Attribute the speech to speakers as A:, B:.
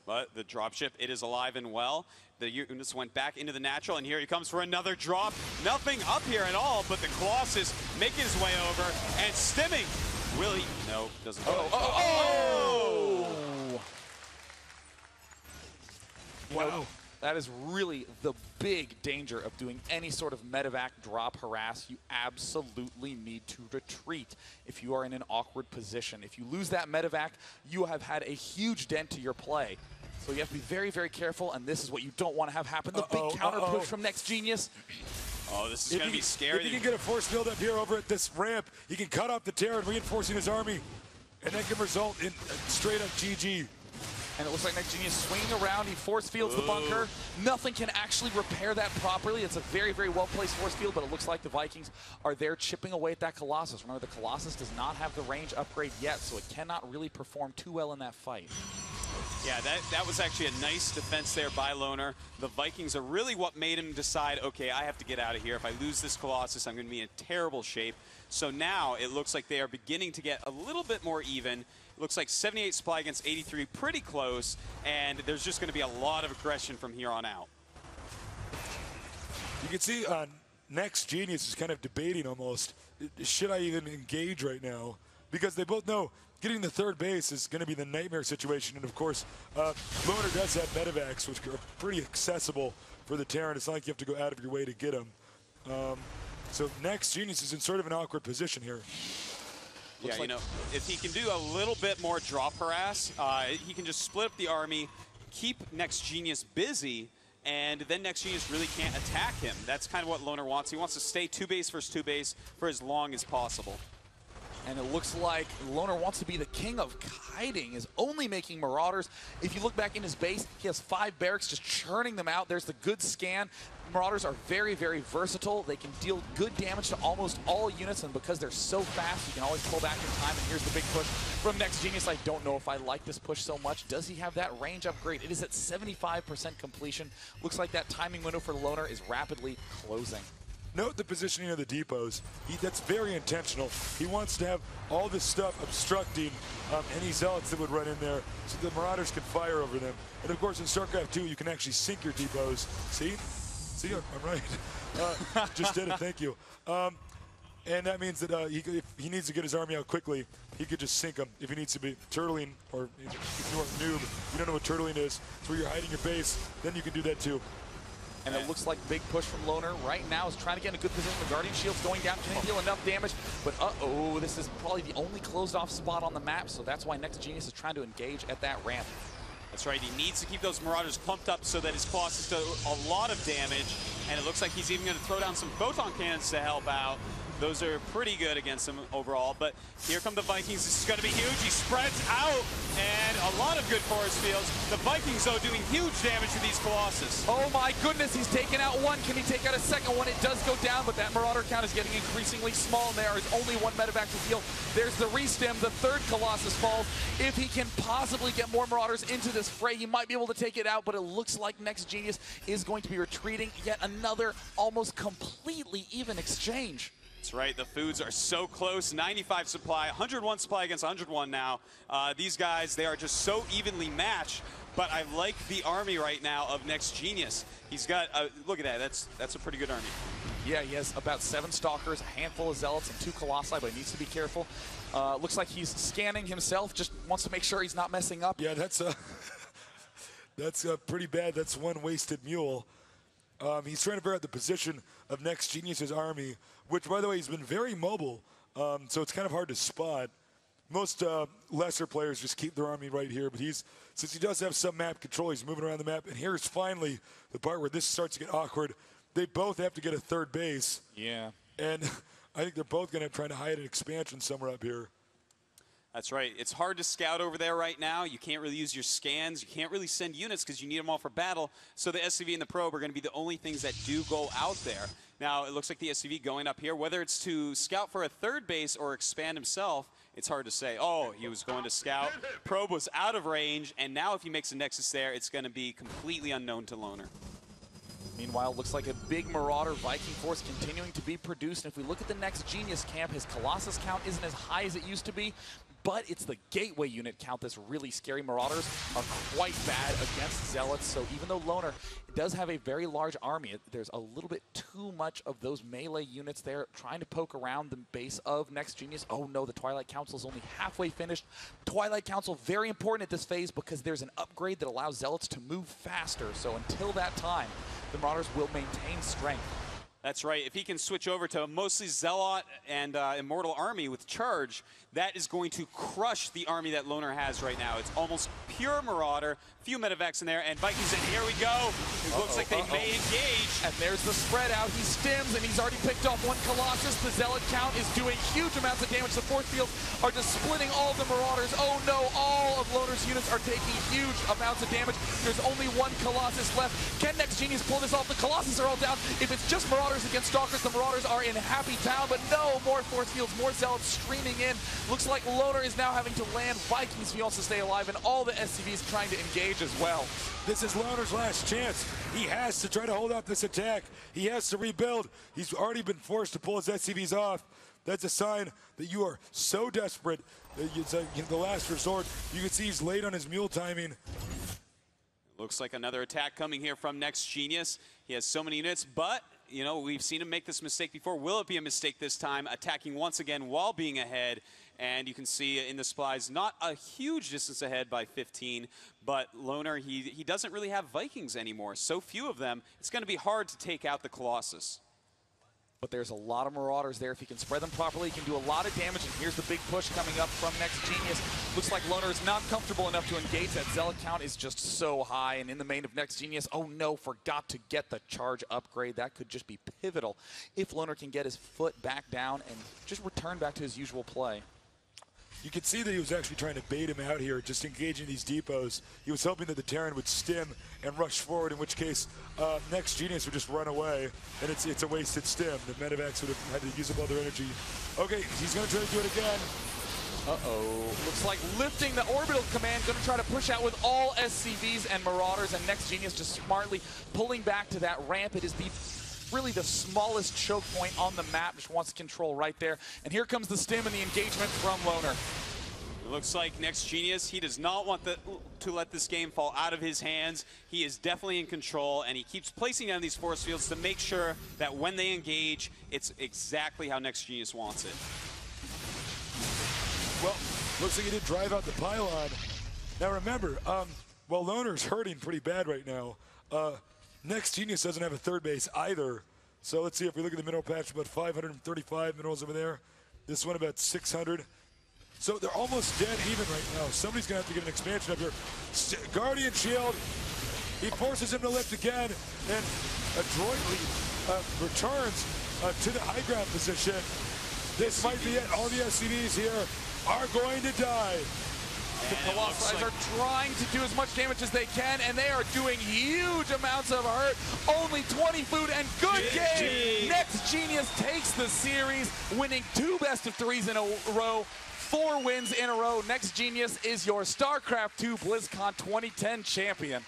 A: But the dropship, it is alive and well. The units went back into the natural, and here he comes for another drop. Nothing up here at all, but the Colossus making his way over and stimming. Will he? No, doesn't.
B: Oh! Wow. That is really the big danger of doing any sort of medevac, drop, harass. You absolutely need to retreat if you are in an awkward position. If you lose that medevac, you have had a huge dent to your play. So you have to be very, very careful, and this is what you don't want to have happen. The big counter push from NEXGenius.
A: Oh, this is going to be scary.
C: If he can get a force field up here over at this ramp, he can cut off the Terran, reinforcing his army, and that can result in straight up GG.
B: And it looks like NEXGenius swinging around. He force fields the bunker. Nothing can actually repair that properly. It's a very, very well-placed force field, but it looks like the Vikings are there chipping away at that Colossus. Remember, the Colossus does not have the range upgrade yet, so it cannot really perform too well in that fight.
A: Yeah, that was actually a nice defense there by Loner. The Vikings are really what made him decide, okay, I have to get out of here. If I lose this Colossus, I'm going to be in terrible shape. So now it looks like they are beginning to get a little bit more even. It looks like 78 supply against 83, pretty close, and there's just going to be a lot of aggression from here on out.
C: You can see NEXGenius is kind of debating almost, should I even engage right now? Because they both know getting the third base is going to be the nightmare situation. And of course, Loner does have medevacs, which are pretty accessible for the Terran. It's not like you have to go out of your way to get them. So NEXGenius is in sort of an awkward position here.
A: Yeah, you know, if he can do a little bit more drop harass, he can just split up the army, keep NEXGenius busy, and then NEXGenius really can't attack him. That's kind of what Loner wants. He wants to stay 2-base versus 2-base for as long as possible.
B: And it looks like Loner wants to be the king of kiting, is only making Marauders. If you look back in his base, he has 5 barracks just churning them out. There's the good scan. Marauders are very, very versatile. They can deal good damage to almost all units, and because they're so fast, you can always pull back in time. And here's the big push from NEXGenius. I don't know if I like this push so much. Does he have that range upgrade? It is at 75% completion. Looks like that timing window for Loner is rapidly closing.
C: Note the positioning of the depots. That's very intentional. He wants to have all this stuff obstructing any zealots that would run in there so the Marauders can fire over them. And of course in StarCraft 2 you can actually sink your depots. See? See, I'm right. Just did it, thank you. And that means that if he needs to get his army out quickly, he could just sink them. If he needs to be turtling, or if you are a noob, you don't know what turtling is, it's where you're hiding your base, then you can do that too.
B: And it looks like big push from Loner right now is trying to get in a good position. The Guardian Shield's going down. Can he deal enough damage? But uh-oh, this is probably the only closed off spot on the map, so that's why NEXGenius is trying to engage at that ramp.
A: That's right, he needs to keep those Marauders pumped up so that his Colossus does a lot of damage, and it looks like he's even going to throw down some photon cannons to help out. Those are pretty good against him overall, but here come the Vikings. This is going to be huge. He spreads out, and a lot of good force fields. The Vikings, though, doing huge damage to these Colossus.
B: Oh my goodness, he's taken out one. Can he take out a second one? It does go down, but that Marauder count is getting increasingly small, and there is only one medevac to heal. There's the restem. The third Colossus falls. If he can possibly get more Marauders into this fray, he might be able to take it out, but it looks like NEXGenius is going to be retreating. Yet another almost completely even exchange.
A: That's right, the foods are so close. 95 supply, 101 supply against 101 now. These guys, they are just so evenly matched, but I like the army right now of NEXGenius. He's got, look at that, that's a pretty good army.
B: Yeah, he has about 7 Stalkers, a handful of Zealots, and 2 Colossi, but he needs to be careful. Looks like he's scanning himself, just wants to make sure he's not messing up.
C: Yeah, that's pretty bad. That's one wasted mule. He's trying to figure out the position of NEXGenius's army, which, by the way, he's been very mobile, so it's kind of hard to spot. Most lesser players just keep their army right here, but since he does have some map control, he's moving around the map. And here's finally the part where this starts to get awkward. They both have to get a third base.
B: Yeah.
C: And I think they're both going to try to hide an expansion somewhere up here.
A: That's right. It's hard to scout over there right now. You can't really use your scans. You can't really send units because you need them all for battle. So the SCV and the probe are going to be the only things that do go out there. Now, it looks like the SCV going up here. Whether it's to scout for a third base or expand himself, it's hard to say. Oh, he was going to scout. Probe was out of range, and now if he makes a Nexus there, it's going to be completely unknown to Loner.
B: Meanwhile, it looks like a big Marauder Viking force continuing to be produced. And if we look at the NEXGenius camp, his Colossus count isn't as high as it used to be, but it's the gateway unit count that's really scary. Marauders are quite bad against Zealots, so even though Loner does have a very large army, there's a little bit too much of those melee units there trying to poke around the base of NEXGenius. Oh no, the Twilight Council is only halfway finished. Twilight Council, very important at this phase because there's an upgrade that allows Zealots to move faster, so until that time, the Marauders will maintain strength.
A: That's right. If he can switch over to mostly Zealot and Immortal Army with Charge, that is going to crush the army that Loner has right now. It's almost pure Marauder, few medevacs in there, and Vikings in. Here we go. It looks like they may engage.
B: And there's the spread out. He stims, and he's already picked off one Colossus. The Zealot count is doing huge amounts of damage. The force fields are just splitting all of the Marauders. Oh no, all of Loner's units are taking huge amounts of damage. There's only one Colossus left. Can NEXGenius pull this off? The Colossus are all down. If it's just Marauders against Stalkers, the Marauders are in happy town, but no, more force fields, more Zealots streaming in. Looks like Loner is now having to land Vikings if he wants to stay alive, and all the SCVs trying to engage as well.
C: This is Loner's last chance. He has to try to hold off this attack. He has to rebuild. He's already been forced to pull his SCVs off. That's a sign that you are so desperate that it's the last resort. You can see he's late on his mule timing.
A: Looks like another attack coming here from NEXGenius. He has so many units, but you know, we've seen him make this mistake before. Will it be a mistake this time? Attacking once again while being ahead. And you can see in the supplies, not a huge distance ahead by 15, but Loner, he doesn't really have Vikings anymore. So few of them, it's going to be hard to take out the Colossus.
B: But there's a lot of Marauders there. If he can spread them properly, he can do a lot of damage. And here's the big push coming up from NEXGenius. Looks like Loner is not comfortable enough to engage. That Zealot count is just so high. And in the main of NEXGenius, oh no, forgot to get the charge upgrade. That could just be pivotal if Loner can get his foot back down and just return back to his usual play.
C: You could see that he was actually trying to bait him out here, just engaging these depots. He was hoping that the Terran would stim and rush forward, in which case NEXGenius would just run away, and it's a wasted stim. The medevacs would have had to use up all their energy. Okay, he's going to try to do it again.
B: Uh-oh. Looks like lifting the orbital command, going to try to push out with all SCVs and Marauders, and NEXGenius just smartly pulling back to that ramp. It is really the smallest choke point on the map. Just wants to control right there. And here comes the stim and the engagement from Loner.
A: It looks like NEXGenius, he does not want to let this game fall out of his hands. He is definitely in control, and he keeps placing down these force fields to make sure that when they engage, it's exactly how NEXGenius wants it.
C: Well, looks like he did drive out the pylon. Now remember, well, Loner's hurting pretty bad right now. NEXGenius doesn't have a third base either. So let's see if we look at the mineral patch, about 535 minerals over there. This one about 600. So they're almost dead even right now. Somebody's going to have to get an expansion up here. Guardian Shield. He forces him to lift again and adroitly returns to the high ground position. This might be it. All the SCVs here are going to die.
B: The Colossi are trying to do as much damage as they can, and they are doing huge amounts of hurt. Only 20 food and good game. NEXGenius takes the series, winning 2 best-of-3s in a row, 4 wins in a row. NEXGenius is your StarCraft 2 BlizzCon 2010 champion.